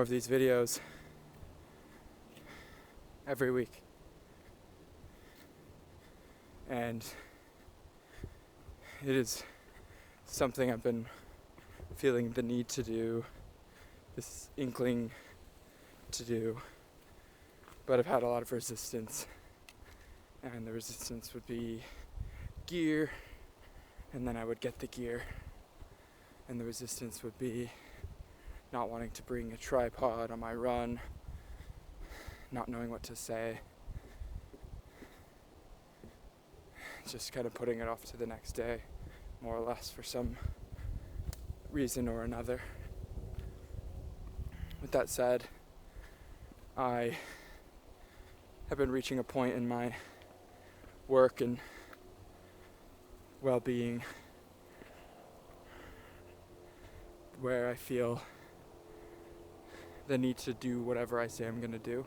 of these videos every week. And it is something I've been feeling the need to do, this inkling to do, but I've had a lot of resistance. And the resistance would be gear, and then I would get the gear. And the resistance would be not wanting to bring a tripod on my run, not knowing what to say, just kind of putting it off to the next day, more or less, for some reason or another. With that said, I have been reaching a point in my work and well-being where I feel the need to do whatever I say I'm going to do,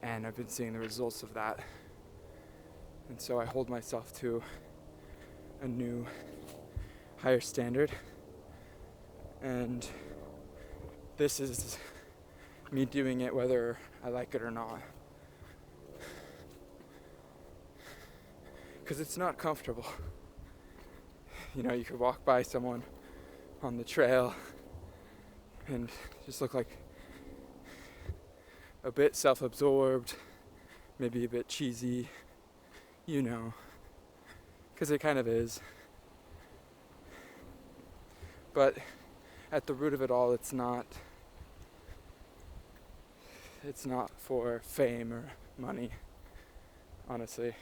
and I've been seeing the results of that. And so I hold myself to a new, higher standard, and this is me doing it whether I like it or not. Because it's not comfortable. You know, you could walk by someone on the trail and just look like a bit self-absorbed, maybe a bit cheesy, you know, because it kind of is. But at the root of it all, it's not for fame or money, honestly.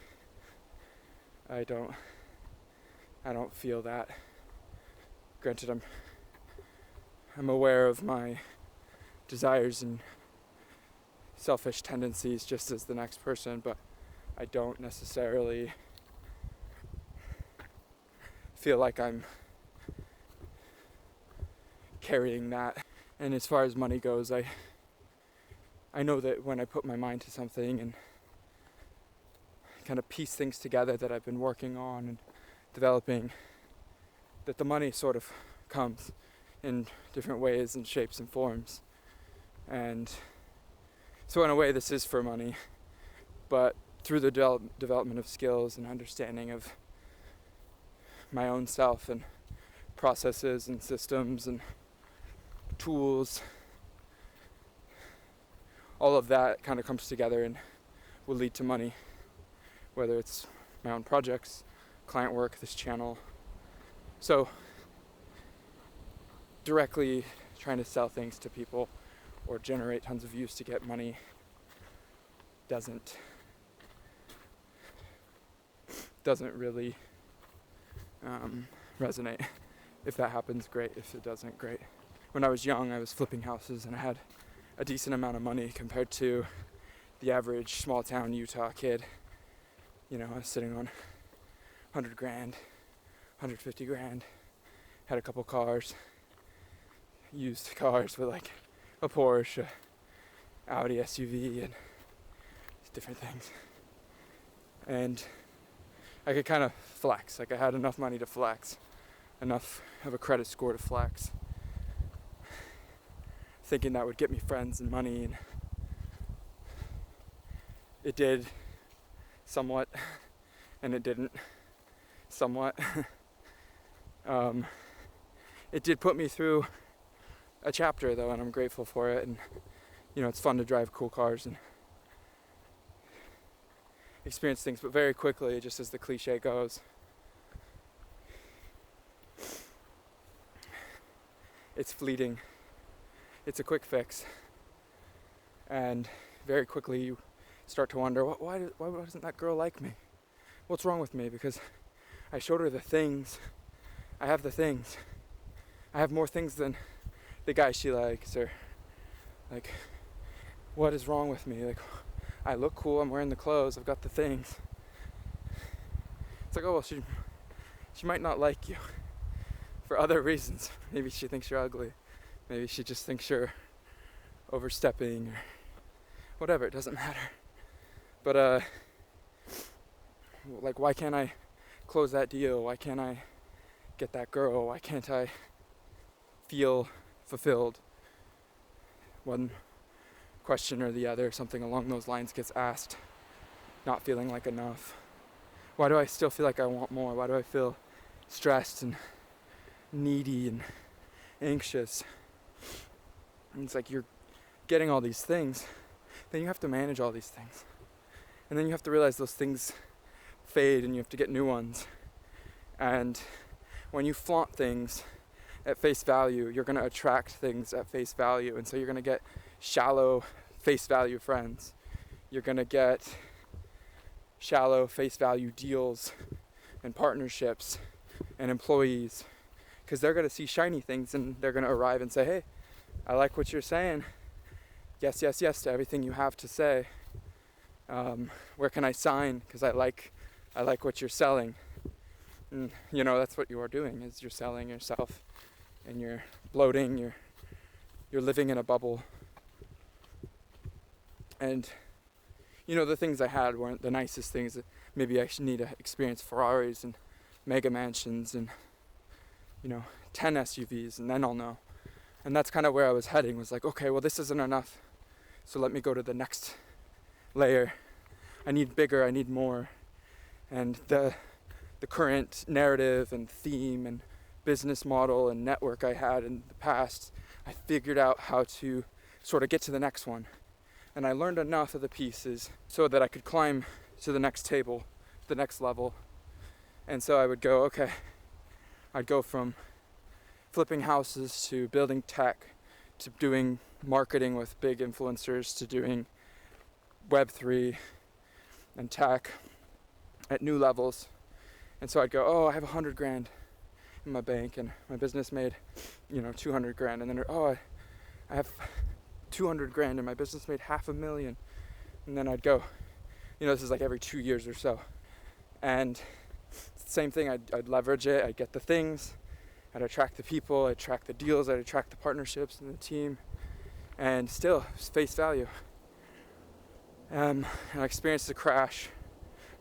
I don't feel that. Granted, I'm aware of my desires and selfish tendencies just as the next person, but I don't necessarily feel like I'm carrying that. And as far as money goes, I know that when I put my mind to something and kind of piece things together that I've been working on and developing, that the money sort of comes in different ways and shapes and forms. And so in a way this is for money, but through the development of skills and understanding of my own self and processes and systems and tools, all of that kind of comes together and will lead to money, whether it's my own projects, client work, this channel. So directly trying to sell things to people or generate tons of views to get money doesn't really resonate. If that happens, great. If it doesn't, great. When I was young, I was flipping houses and I had a decent amount of money compared to the average small town Utah kid. You know, I was sitting on 100 grand, 150 grand, had a couple cars, used cars with like a Porsche, Audi SUV, and different things. And I could kind of flex, like I had enough money to flex, enough of a credit score to flex, thinking that would get me friends and money, and it did somewhat, and it didn't somewhat. It did put me through a chapter though, and I'm grateful for it. And you know, it's fun to drive cool cars and experience things, but very quickly, just as the cliche goes, it's fleeting. It's a quick fix, and very quickly you start to wonder, why doesn't that girl like me? What's wrong with me? Because I showed her the things. I have the things. I have more things than the guy she likes, or like, what is wrong with me? Like, I look cool, I'm wearing the clothes, I've got the things. It's like, oh well, she might not like you for other reasons. Maybe she thinks you're ugly. Maybe she just thinks you're overstepping or whatever, it doesn't matter. But like, why can't I close that deal? Why can't I get that girl? Why can't I feel fulfilled? one question or the other, something along those lines gets asked, not feeling like enough. Why do I still feel like I want more? Why do I feel stressed and needy and anxious? And it's like you're getting all these things, then you have to manage all these things. And then you have to realize those things fade and you have to get new ones. And when you flaunt things at face value, you're going to attract things at face value. And so you're going to get shallow face value friends. You're going to get shallow face value deals and partnerships and employees, because they're going to see shiny things and they're going to arrive and say, hey, I like what you're saying. Yes, yes, yes to everything you have to say. Where can I sign? Because I like what you're selling. And, that's what you are doing, is you're selling yourself and you're bloating, you're living in a bubble. And the things I had weren't the nicest things. Maybe I should need to experience Ferraris and mega mansions and 10 SUVs, and then I'll know. And that's kind of where I was heading, was like, okay, well, this isn't enough, so let me go to the next layer. I need bigger, I need more. And the current narrative and theme and business model and network I had in the past, I figured out how to sort of get to the next one. And I learned enough of the pieces so that I could climb to the next table, the next level. And so I would go, okay, I'd go from flipping houses to building tech to doing marketing with big influencers to doing Web3 and tech at new levels. And so I'd go, oh, I have $100,000 in my bank and my business made, $200,000. And then, oh, I have $200,000 and my business made $500,000. And then I'd go, this is like every 2 years or so. And same thing, I'd leverage it, I'd get the things, I'd attract the people, I'd attract the deals, I'd attract the partnerships and the team, and still, face value. I experienced a crash,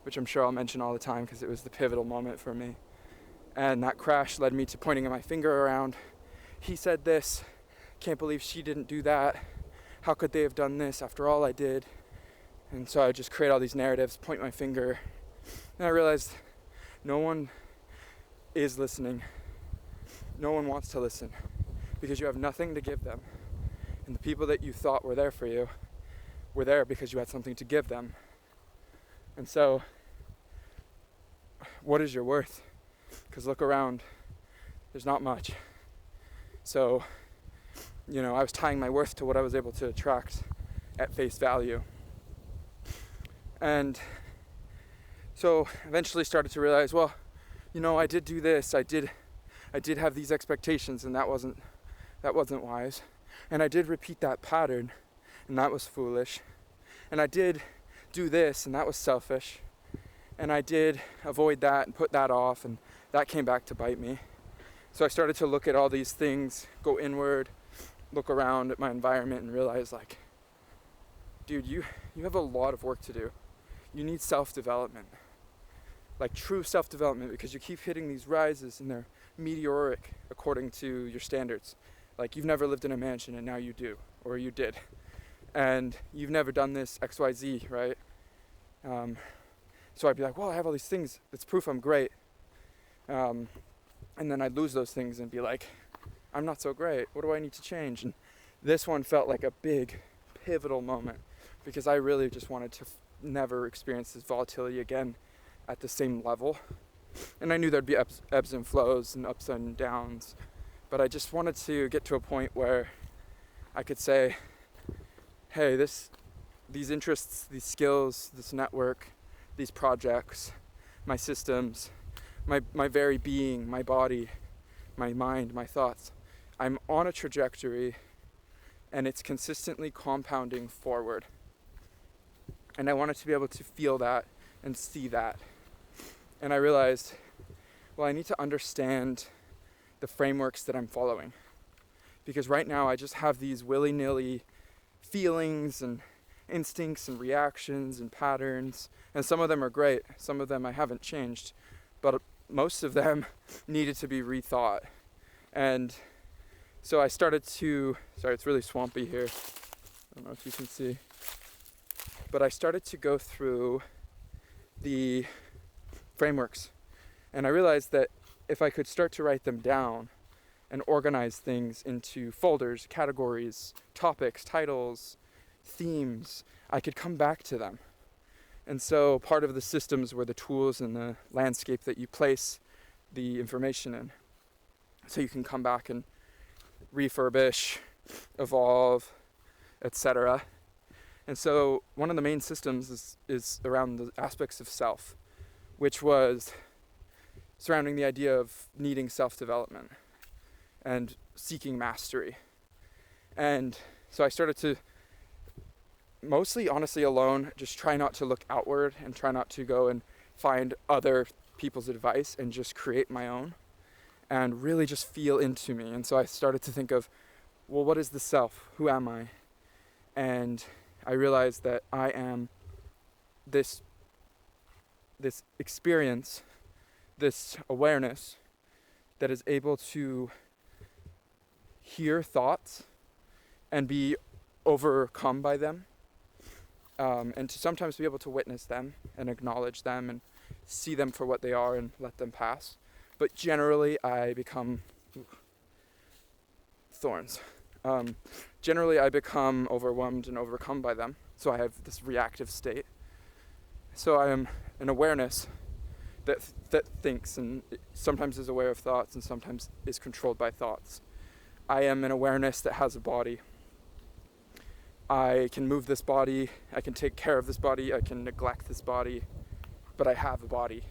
which I'm sure I'll mention all the time because it was the pivotal moment for me. And that crash led me to pointing my finger around. He said this, can't believe she didn't do that. How could they have done this after all I did? And so I just create all these narratives, point my finger, and I realized no one is listening. No one wants to listen because you have nothing to give them. And the people that you thought were there for you were there because you had something to give them. And so, what is your worth? Because look around, there's not much. So, I was tying my worth to what I was able to attract at face value. And so eventually started to realize, well, I did do this, I did have these expectations, and that wasn't wise. And I did repeat that pattern, and that was foolish. And I did do this, and that was selfish. And I did avoid that and put that off, and that came back to bite me. So I started to look at all these things, go inward, look around at my environment, and realize, like, dude, you have a lot of work to do. You need self-development, like true self-development, because you keep hitting these rises and they're meteoric according to your standards. Like, you've never lived in a mansion and now you do, or you did. And you've never done this XYZ, right? So I'd be like, well, I have all these things. It's proof I'm great. And then I'd lose those things and be like, I'm not so great. What do I need to change? And this one felt like a big pivotal moment because I really just wanted to never experience this volatility again at the same level. And I knew there'd be ebbs and flows and ups and downs, but I just wanted to get to a point where I could say, hey, these interests, these skills, this network, these projects, my systems, my very being, my body, my mind, my thoughts, I'm on a trajectory and it's consistently compounding forward. And I wanted to be able to feel that and see that. And I realized, well, I need to understand the frameworks that I'm following. Because right now I just have these willy-nilly feelings and instincts and reactions and patterns. And some of them are great. Some of them I haven't changed. But most of them needed to be rethought. And So I started to, sorry, it's really swampy here. I don't know if you can see. But I started to go through the frameworks. And I realized that if I could start to write them down and organize things into folders, categories, topics, titles, themes, I could come back to them. And so part of the systems were the tools and the landscape that you place the information in. So you can come back and refurbish, evolve, etc. And so one of the main systems is around the aspects of self, which was surrounding the idea of needing self-development and seeking mastery. And so I started to, mostly honestly alone, just try not to look outward and try not to go and find other people's advice and just create my own and really just feel into me. And so I started to think of, well, what is the self? Who am I? And I realized that I am this experience, this awareness that is able to hear thoughts and be overcome by them, and to sometimes be able to witness them and acknowledge them and see them for what they are and let them pass. But generally I become thorns. Generally I become overwhelmed and overcome by them. So I have this reactive state. So I am an awareness that thinks and sometimes is aware of thoughts and sometimes is controlled by thoughts. I am an awareness that has a body. I can move this body, I can take care of this body, I can neglect this body, but I have a body.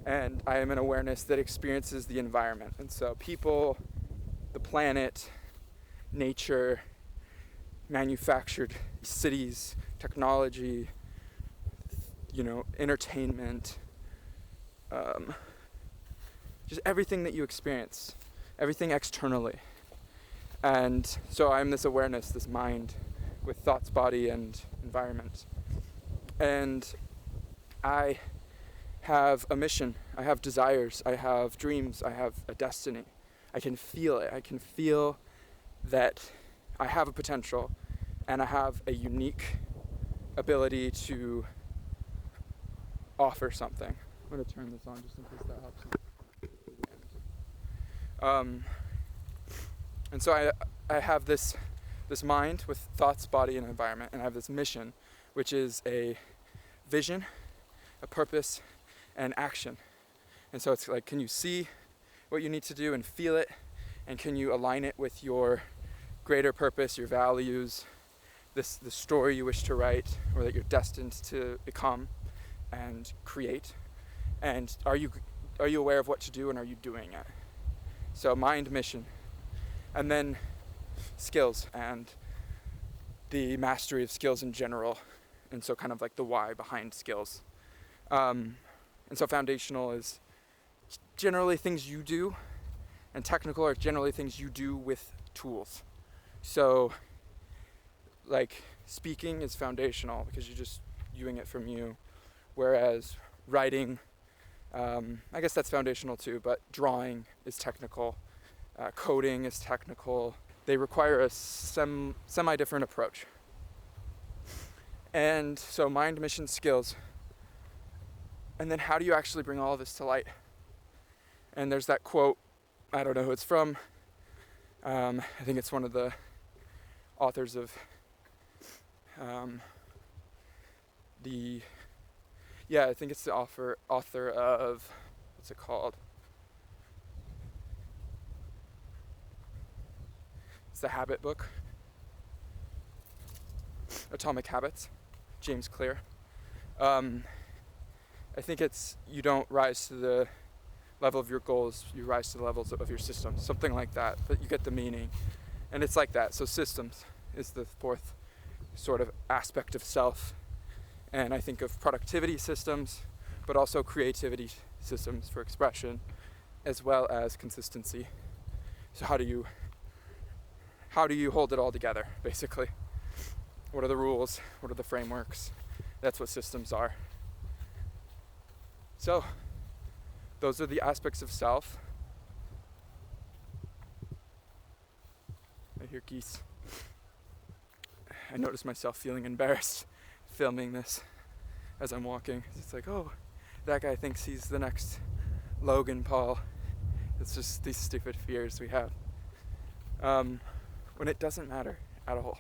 And I am an awareness that experiences the environment. And so people, the planet, nature, manufactured cities, technology, entertainment, just everything that you experience, everything externally. And so I'm this awareness, this mind with thoughts, body, and environment. And I have a mission, I have desires, I have dreams, I have a destiny. I can feel it. I can feel that I have a potential and I have a unique ability to offer something. I'm going to turn this on just in case that helps me. And so I have this mind with thoughts, body, and environment, and I have this mission, which is a vision, a purpose, and action. And so it's like, can you see what you need to do and feel it, and can you align it with your greater purpose, your values, the story you wish to write, or that you're destined to become and create? And are you aware of what to do, and are you doing it? So mind, mission. And then skills and the mastery of skills in general. And so kind of like the why behind skills. And so foundational is generally things you do, and technical are generally things you do with tools. So like speaking is foundational because you're just doing it from you. Whereas writing, I guess that's foundational too, but drawing is technical. Coding is technical. They require a semi-different approach. And so mind, mission, skills. And then how do you actually bring all of this to light? And there's that quote, I don't know who it's from. I think it's one of the authors of I think it's the author of, what's it called? It's the Habit book. Atomic Habits, James Clear. I think it's, you don't rise to the level of your goals, you rise to the levels of your systems, something like that, but you get the meaning. And it's like that. So systems is the fourth sort of aspect of self. And I think of productivity systems, but also creativity systems for expression, as well as consistency. So how do you hold it all together, basically? What are the rules? What are the frameworks? That's what systems are. So, those are the aspects of self. hear geese. I notice myself feeling embarrassed filming this as I'm walking. It's like, oh, that guy thinks he's the next Logan Paul. It's just these stupid fears we have. When it doesn't matter at all.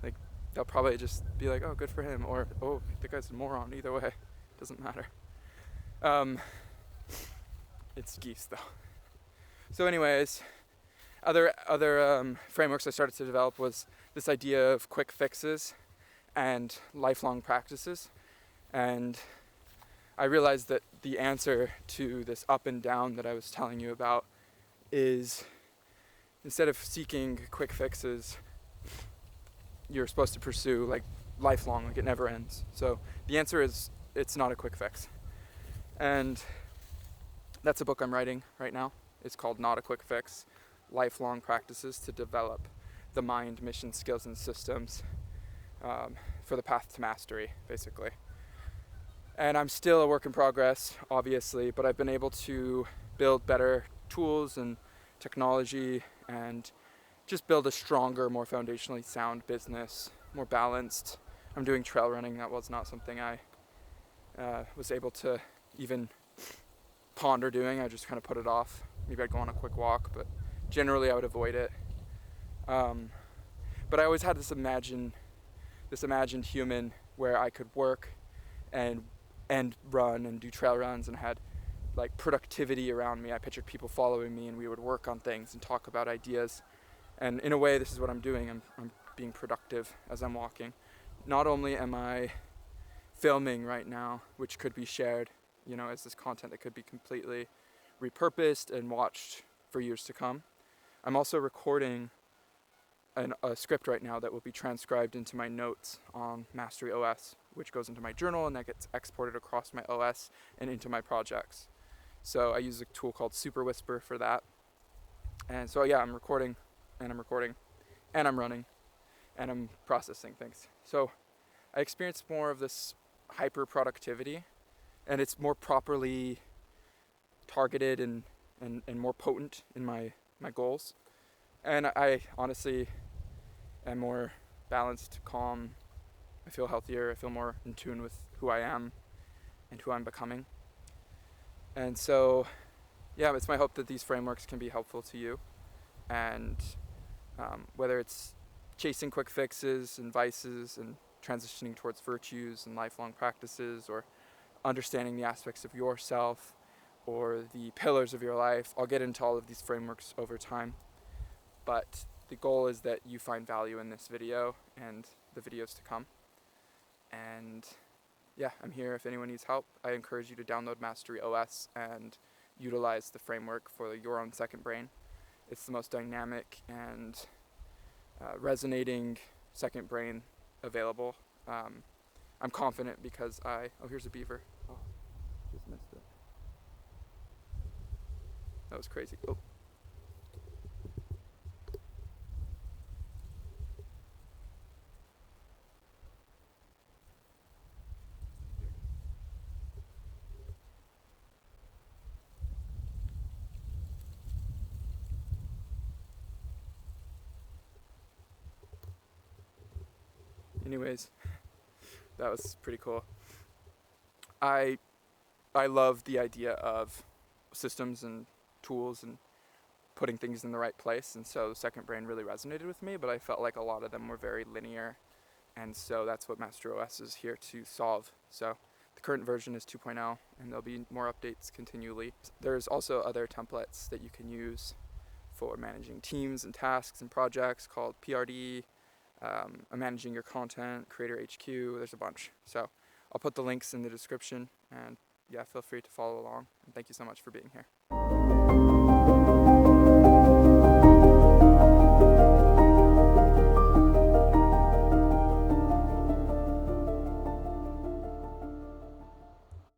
Like, they'll probably just be like, oh, good for him, or, oh, the guy's a moron. Either way, doesn't matter. It's geese, though. So anyways, other frameworks I started to develop was this idea of quick fixes and lifelong practices. And I realized that the answer to this up and down that I was telling you about is, instead of seeking quick fixes, you're supposed to pursue like lifelong, like it never ends. So the answer is, it's not a quick fix. And that's a book I'm writing right now. It's called Not a Quick Fix: Lifelong Practices to Develop the Mind, Mission, Skills, and Systems for the Path to Mastery, basically. And I'm still a work in progress, obviously, but I've been able to build better tools and technology and just build a stronger, more foundationally sound business, more balanced. I'm doing trail running. That was not something I was able to even ponder doing. I just kind of put it off. Maybe I'd go on a quick walk, but generally I would avoid it. But I always had this imagined human where I could work and run and do trail runs, and had like productivity around me. I pictured people following me, and we would work on things and talk about ideas. And in a way, this is what I'm doing. I'm being productive as I'm walking. Not only am I filming right now, which could be shared, as this content that could be completely repurposed and watched for years to come, I'm also recording a script right now that will be transcribed into my notes on Mastery OS, which goes into my journal, and that gets exported across my OS and into my projects. So I use a tool called Super Whisper for that. And so yeah, I'm recording, and I'm running, and I'm processing things. So I experience more of this hyper productivity, and it's more properly targeted and more potent in my goals. And I honestly am more balanced, calm. I feel healthier. I feel more in tune with who I am and who I'm becoming. And so, yeah, it's my hope that these frameworks can be helpful to you. And whether it's chasing quick fixes and vices and transitioning towards virtues and lifelong practices, or understanding the aspects of yourself or the pillars of your life, I'll get into all of these frameworks over time. But the goal is that you find value in this video and the videos to come. And yeah, I'm here if anyone needs help. I encourage you to download Mastery OS and utilize the framework for your own second brain. It's the most dynamic and resonating second brain available. I'm confident because oh, here's a beaver. Oh, just missed it. That was crazy. Oh. Anyways, that was pretty cool. I love the idea of systems and tools and putting things in the right place, and so the second brain really resonated with me, but I felt like a lot of them were very linear, and so that's what Master OS is here to solve. So the current version is 2.0, and there'll be more updates continually. There's also other templates that you can use for managing teams and tasks and projects called PRD, managing your content, Creator HQ, there's a bunch. So I'll put the links in the description, and yeah, feel free to follow along. And thank you so much for being here.